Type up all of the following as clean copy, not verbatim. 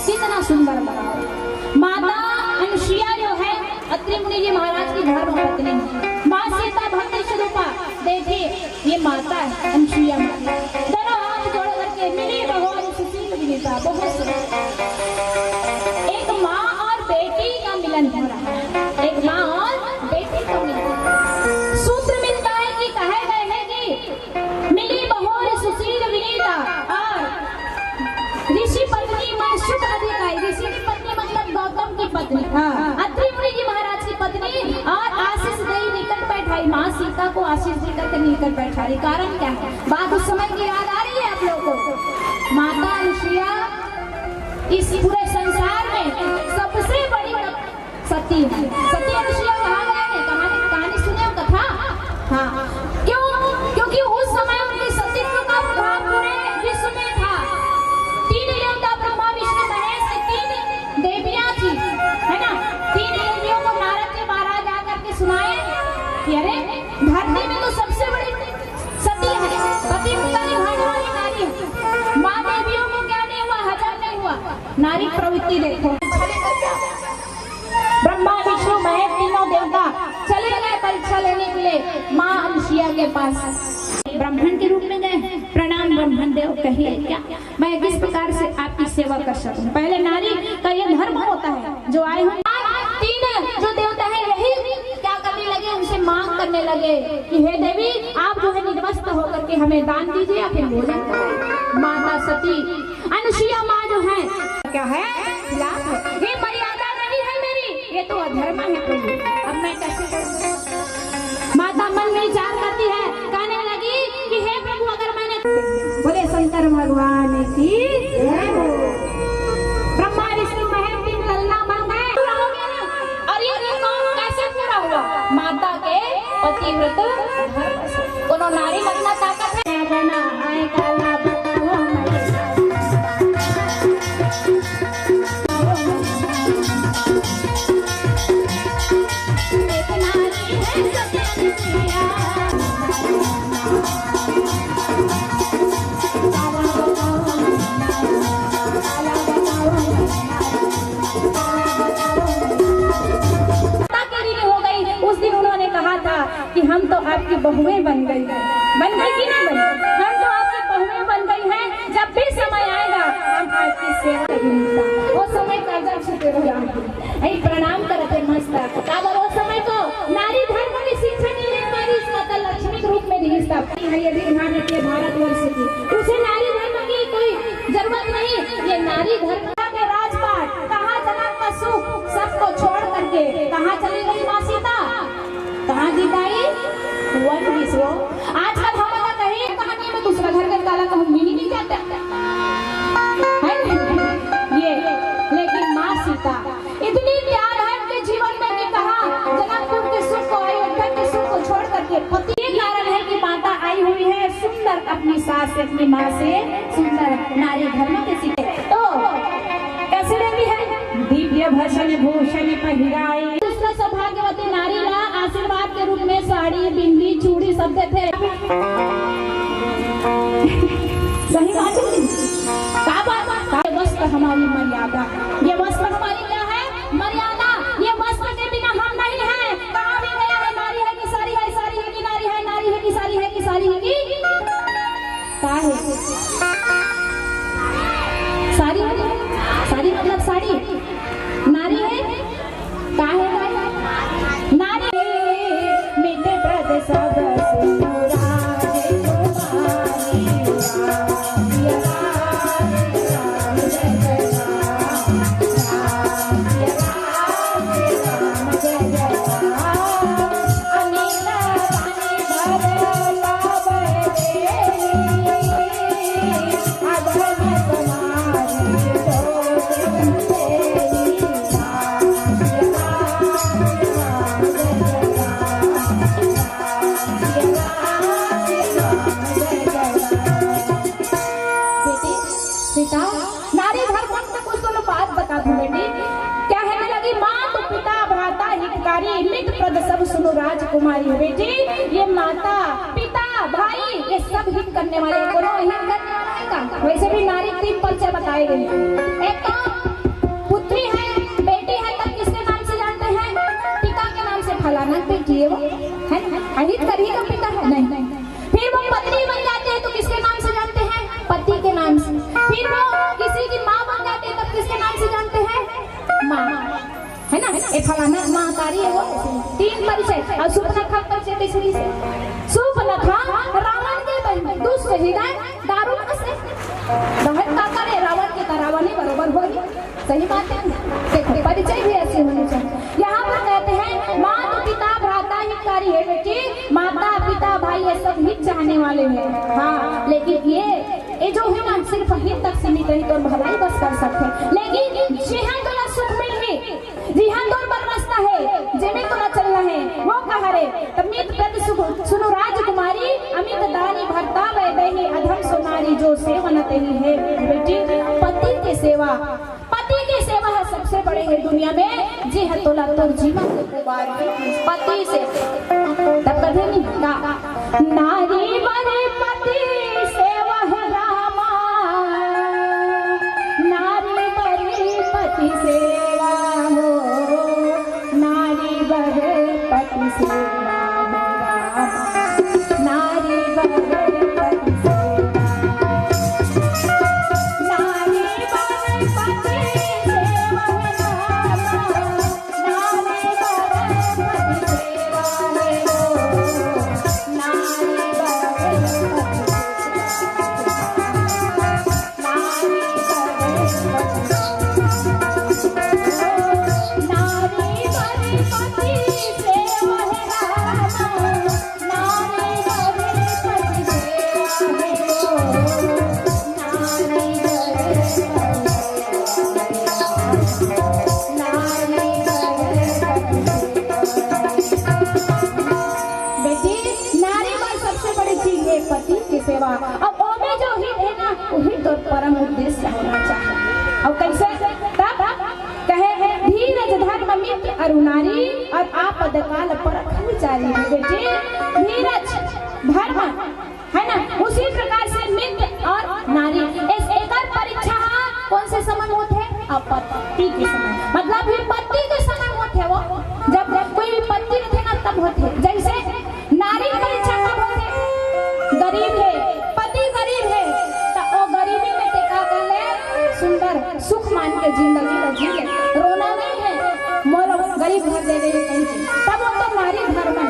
कितना सुंदर बना। माता अनुसुईया जो है अत्रि मुनि जी महाराज की धर्म पत्नी, माँ सीता भक्ति स्वरूपा। देखिए ये माता है अनुसुईया माता, दोनों हाथ जोड़ करके मिली भगवान सुशील विनीता। बहुत एक माँ और बेटी का मिलन हो रहा है, एक माँ और बेटी का मिलन। सूत्र मिलता है कि कहे गए हैं कि मिली बहोर सुशील विनीता और ऋषि पत्नी मन सुख अधिकारी। ऋषि की पत्नी मतलब गौतम की पत्नी, अत्रि मुनि जी महाराज की पत्नी, और आशीष देई निकट बैठाई। माँ सीता को आशीष देकर के निकट बैठा रही। कारण क्या है? बात उस समय की याद आ रही है आप लोगों को। माता अनुसुईया इस पूरे संसार में सबसे बड़ी सती है। सती अनुसुईया कहा गया है, कहानी सुने हो कथा? हाँ, क्यों? क्योंकि उस समय उनके सतीत्व का प्रभाव पूरे विश्व में था। तीन देवता ब्रह्मा विष्णु महेश, तीन देवियां थी, है ना। तीन देवियों को नारद जी महाराज आकर के सुनाए कि अरे धरती में तो सबसे बड़ी सती है, पति पिता निभाने वाली नारी है। माँ देवियों को क्या नहीं हुआ? हजम नहीं हुआ। नारी प्रवृत्ति देखो। ब्रह्मा विष्णु महेश तीनों देवता चले गए परीक्षा लेने के लिए माँ अनुसुईया के पास। ब्राह्मण के रूप में गए। प्रणाम ब्राह्मण देव, कहिए क्या मैं किस प्रकार से आपकी सेवा कर सकूं? पहले नारी का यह धर्म होता है। जो आए हैं तीन जो देवता है यही क्या करने लगे? उनसे मांग करने लगे कि हे देवी, आप जो है निर्वस्त्र होकर के हमें दान दीजिए या फिर भोजन करें। माता सती अनुसुईया माँ जो है क्या है? खिलाफ है। ये मर्यादा नहीं है मेरी, ये तो अधर्म है प्रभु। अब मैं कैसे करूं? माता मन में विचार करती है, कहने लगी कि हे प्रभु, अगर मैंने बोले शंकर भगवान की जय हो। ब्रह्मा विष्णु महेश तीन लल्ला बन गए, पूरा हो गया ना। और ये काम कैसे पूरा हुआ? माता के पतिव्रत धर्म से। कोनो नारी में इतना ताकत है। बना आए काला बताओ एक नारी है सती अनुसुईया। कि हम तो आपकी बहुएं बन गई है। बन गई कि नहीं बनी? हम तो आपकी बहुएं बन गई हैं। जब भी समय आएगा हम आपकी सेवा करेंगे। वो समय कर्जा छुटे हो जाएंगे। प्रणाम करते मस्त। अब वो समय तो नारी धर्म की शिक्षा नहीं ले पाई। इस माता लक्ष्मी के रूप में रिश्ता है। यदि ध्यान रखिए भारतवर्ष की, उसे नारी धर्म की कोई जरूरत नहीं। ये नारी धर्म के राजपाट कहाँ चला का सुख सबको छोड़ करके कहाँ चली गई? माँ सीता कहाँ गीत आई? सो। आजकल हमारा कहीं कहानी में दूसरा घर का ताला कहूँ मिल ही नहीं जाता है ये। लेकिन माँ सीता इतनी प्यार है उनके जीवन में कि कहा जनकपुर के सुख को, अयोध्या के सुख को छोड़ करके पति के कारण है कि माता आई हुई है सुंदर अपनी सास से, अपनी माँ से सुंदर नारी धर्म के सीखे। तो कैसे रहती है? दिव्य भूषण भूषण पहिराई। दूसरा सौभाग्यवती नारी ला आशीर्वाद के रूप में साड़ी, बिंदी, चूड़ी सब देते। सही बात है। ये वस्त्र हमारी मर्यादा, ये वस्त्र हमारी क्या है? मर्यादा। ये वस्त्र के बिना हम नहीं है। कहाँ भी गया है? नारी है कि साड़ी है, साड़ी है कि नारी है, नारी है कि साड़ी है, कि साड़ी है कि क्या है? साड़ी है, साड़ी मतलब साड़ी। नारी है क्या है? नारी मीठे प्रद सब राजकुमारी बेटी। ये माता, पिता, भाई ये सब हित करने वाले, कोनो हित करने वाले का। वैसे भी नारी 3 परिचय बताए गए। एक तो पुत्री है, बेटी है, तब किसके नाम से जानते हैं? पिता के नाम से। फलाना बेटी है वो, है अहित कर ही का पिता है नहीं। फिर वो पत्नी बन जाते हैं तो किसके नाम से जानते हैं? पति के नाम से। फिर वो किसी की माँ बन जाते हैं तब किसके नाम से जानते हैं? माँ, है ना? ये फलाना महाकारी है वो। 3 परिचय। और सुपनखा परिचय तीसरी से। सुपनखा रावण के बहन, दुष्ट हृदय दारुण से बहन का करे रावण के रावण ही बरोबर होगी। सही बात है। देखो परिचय भी ऐसे होने चाहिए। यहाँ पर कहते हैं माता पिता भ्राता हितकारी है बेटी। माता पिता भाई ये सब हित चाहने वाले हैं। हाँ, लेकिन ये जो है ना सिर्फ हित तक सीमित रही तो भलाई बस कर सकते। लेकिन जिहां तोला सुख मिल ही, जिहां तोर बरसता है, जेमे तोला चल रहा है वो कहा रे। तब मित प्रति सुनो राजकुमारी, अमित दानी भरता वैदेही अधम सुनारी जो सेवनते ही है बेटी। पति की सेवा, पति की सेवा है सबसे बड़े है दुनिया में। जी है तोला तोर जीवन के कुबार पति से। तब कभी नहीं का नारी बड़े पति सेवा है रामा, नारी बड़े पति सेवा हो, नारी बड़े पति सेवा हो रामा, नारी बड़े पति सेवा, नारी बड़े पति सेवा है रामा, नारी बड़े पति सेवा है हो, नारी सेवा। अब ओमे जो हित है ना वही तो परम उद्देश्य होना चाहिए। और कैसे? तब कहे है धीरज धर्म मित्र अरुणारी और आपद काल परख विचारी। बेटी धीरज धर्म है ना, उसी प्रकार से मित्र और नारी इस एकर परीक्षा कौन से समय होते हैं? आपत्ति के समय, मतलब विपत्ति के समय होते हैं। वो जब कोई विपत्ति रहते ना तब होते। जैसे नारी परीक्षा कब होते? गरीब है, पति गरीब है तो ओ गरीबी में टेका कर ले, सुंदर सुख मान के जिंदगी जी ले। रोना नहीं है मोर गरीब घर दे गई कहीं, तब वो तो नारी धर्म है।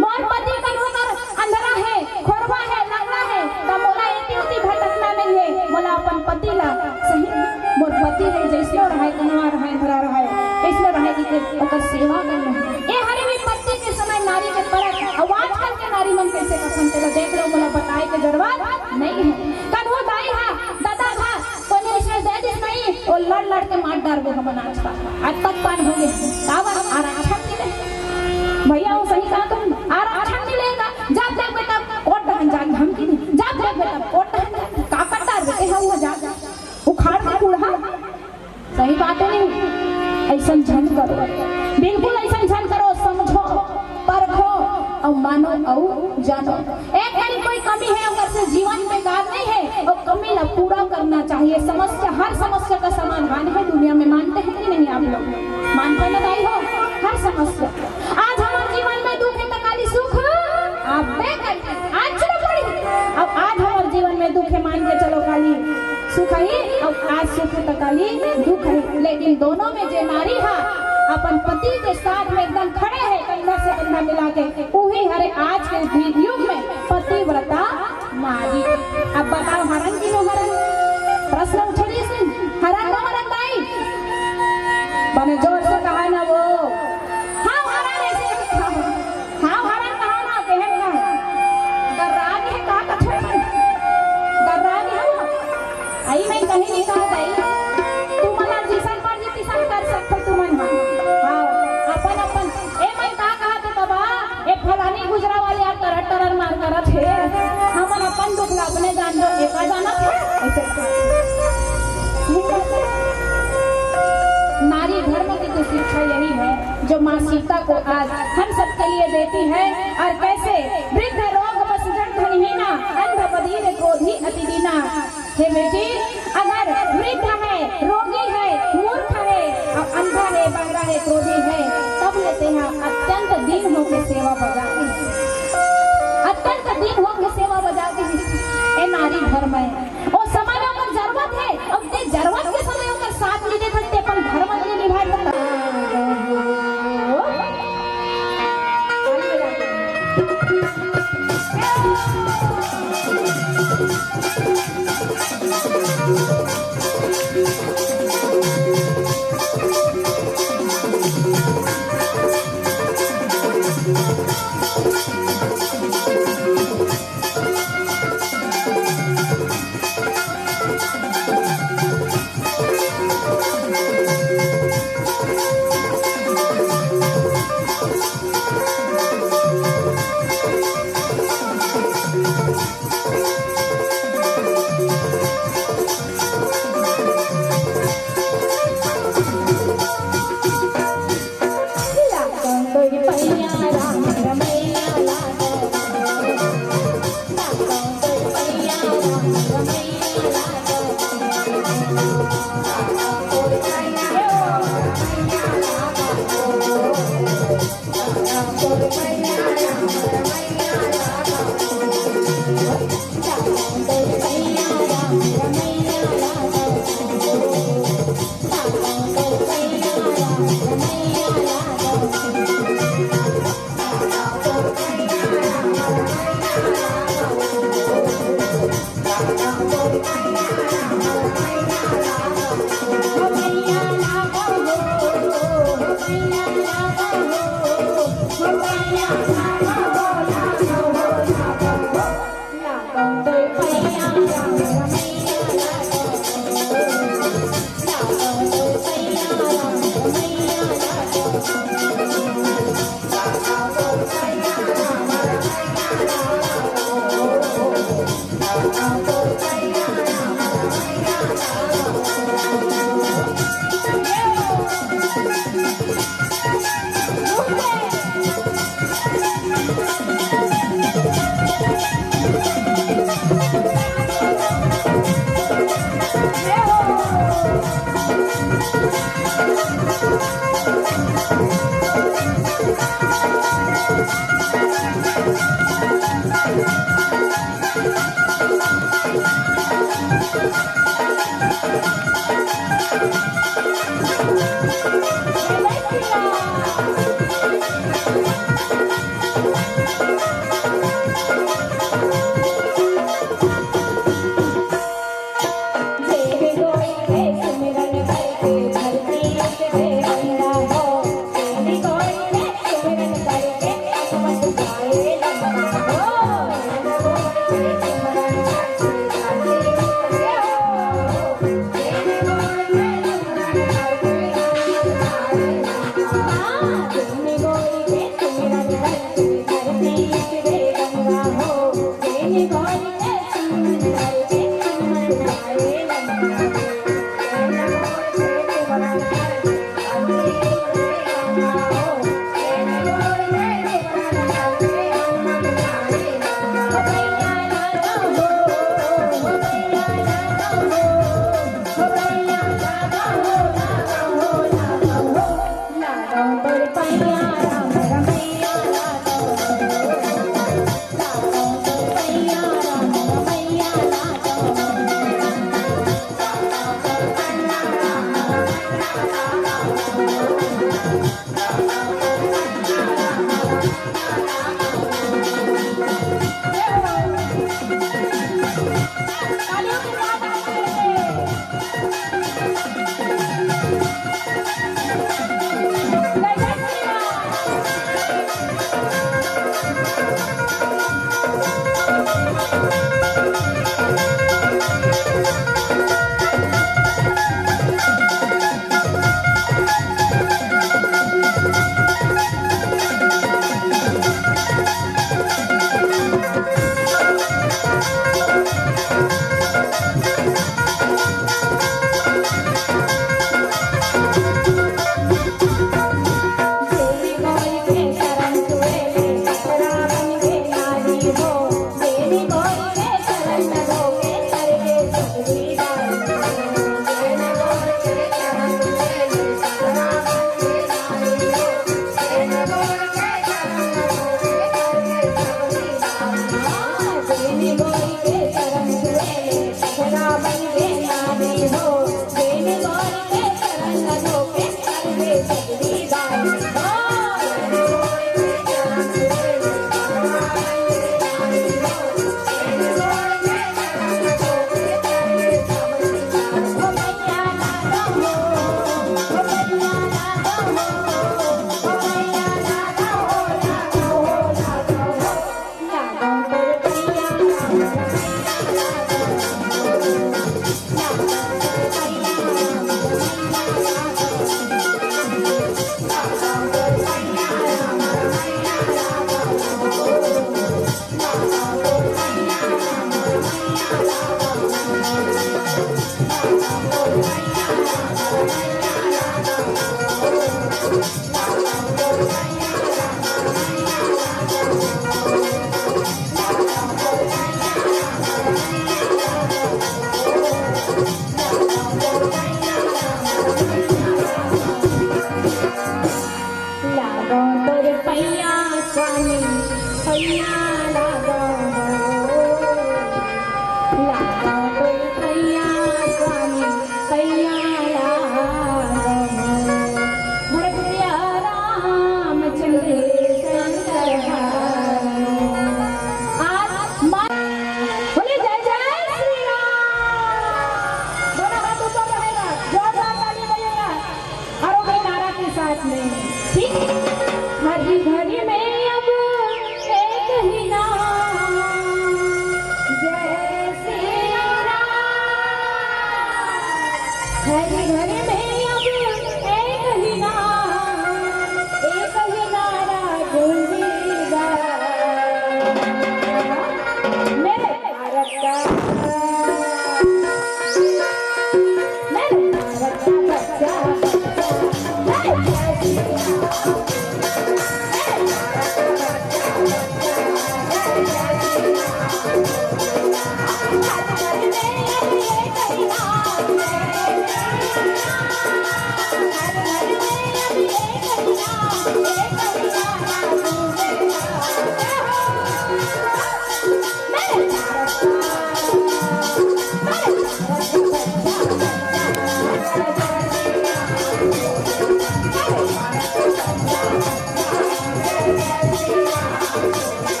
मोर पति कल होकर अंधरा है, खोरवा है, लंगड़ा है तो मोला इति भटकना नहीं है। मोला अपन पति ला सही मोर पति है जैसे रहे कनवा रहे धरा रहे इसलिए रहे कि ओकर सेवा करना। ये हर विपत्ति के समय देख लो मोला बताए के जरूरत नहीं है। कन्हो दाई हा दादा हा कोने इसमें दे दिस नहीं और लड़ लड़ के मार डाल वो हम आज तक पान हो गए कावा आरक्षण मिले भैया वो सही कहा तुम आरक्षण मिलेगा जब तक बेटा कोट दहन जान धमकी जब तक बेटा कोट दहन का करता बेटे है वो जा उखाड़ के कूड़ा सही बात है नहीं ऐसा झन करो बिल्कुल ऐसा झन करो समझो परखो और मानो और जानो एक कहीं कोई कमी है अगर से जीवन में गार नहीं है और कमी ला पूरा करना चाहिए। समस्या हर समस्या का समाधान है दुनिया में, मानते हैं कि नहीं आप लोग? मानते लगाई हो हर समस्या। आज हमारे जीवन में दुख है तकाली सुख आप आज चलो पड़ी अब आज हमारे जीवन में दुख है मान के चलो खाली सुख ही और आज सुख तकाली दुख है, लेकिन दोनों में जो नारी है अपन पति के साथ में एकदम खड़े है कंधा से कंधा मिला के वही हरे आज के युग में पतिव्रता नारी। अब बताओ हरण की नो हरण प्रश्न उठेगी सिंह हरण नो हरण दाई बने जोर से कहा ना वो हाँ हरण ऐसे हाँ हरण कहा ना कहन का गर्राग है कहा कछड़ में गर्राग है वो आई मैं कहीं नहीं कहा दाई तू मना जिसन पर जी किसान कर सकते तू मन फलानी गुजरा वाले आप तरह तरह मार कर थे हम अपन दुख अपने जान दो एक जाना ऐसे नारी धर्म की तो शिक्षा यही है जो माँ सीता को आज हम सबके लिए देती है। और कैसे वृद्ध रोग बसजन धनहीना अंध बधिर क्रोधी अति दीना। हे बेटी अगर वृद्ध है रोगी है मूर्ख है और अंधा है बहरा है क्रोधी है तब लेते हैं अत्यंत दीन होकर सेवा बजाते हैं, अत्यंत दीन होकर सेवा बजाते हैं। ये नारी धर्म है और समय में अगर जरूरत है अब ते जरूरत के समय अगर साथ लेते सकते अपन धर्म नहीं निभाए Thank you.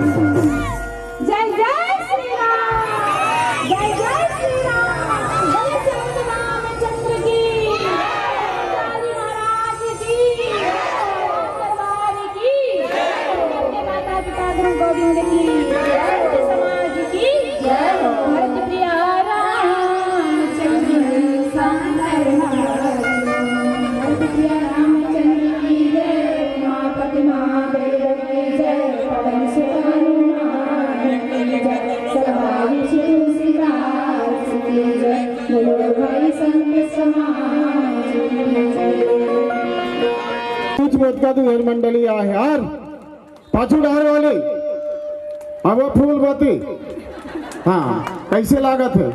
जय जय श्री राम, जय जय श्री राम, जय चंद्र रामचंद्र की, काली महाराज की, दरबार की, अपने माता पिता गुरु गोविंद की, समाज की जय हो। भरत प्रिया रामचंद्र सांगर भरत प्रिया रामचंद्र की जय, माँ प्रतिमा देव की जय, पवन सुत हनुमान की जय, सवारी तुलसीदास की जय, बोलो भाई संत समाज की जय। कुछ मोदका तू हेर मंडली आ यार पाछू डार वाली अब वो फूलवती हाँ कैसे लागत है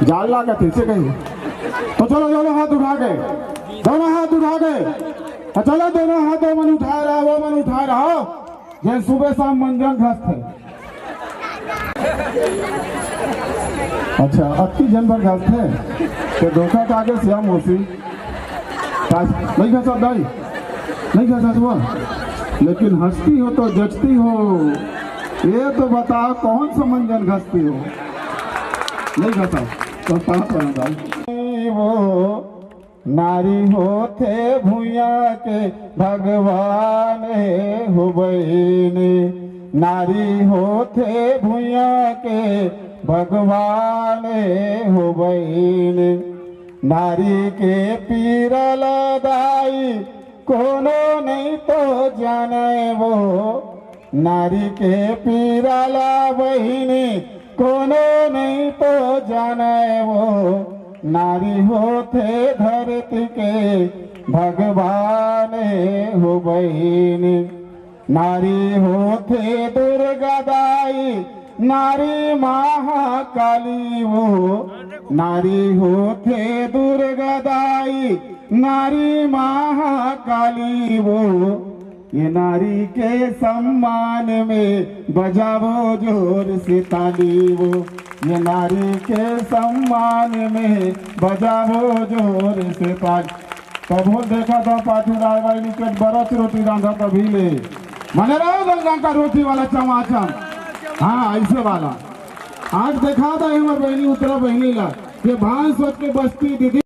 जाल लागत है इसे कहीं तो चलो दोनों हाथ उठा गए दोनों हाथ उठा गए चलो दोनों हाथ वो मन उठा रहा वो मन उठा रहा जैसे सुबह शाम मंजन घस्त है अच्छा अति जन भर घस्त है तो धोखा का आगे श्याम होसी नहीं खा सकता नहीं खा सकता लेकिन हंसती हो तो जचती हो ये तो बताओ कौन सा मंजन घसती हो नहीं खाता तो पाँच भाई वो नारी होते भूया के भगवान हो बहिनी नारी होते भूया के भगवान हो बहिनी नारी के पीरल दाई कोनो नहीं तो जाने वो नारी के पीराला बहिनी कोनो नहीं तो जाने वो नारी होते धरती के भगवान हो बहिनी नारी होते दुर्गा दाई नारी महाकाली वो नारी होते दुर्गा दाई नारी महाकाली वो ये नारी के सम्मान में बजावो जोर से ताली वो ये नारी के सम्मान में बजावो जोर से ताली कबूल देखा था पाछू राय भाई निकट बरस रोटी रांधा कभी ले मैंने रहो गंगा का रोटी वाला चमाचम हाँ ऐसे वाला आज देखा था हमारे बहनी उतरा बहनी ला ये भान सोच के बस्ती दीदी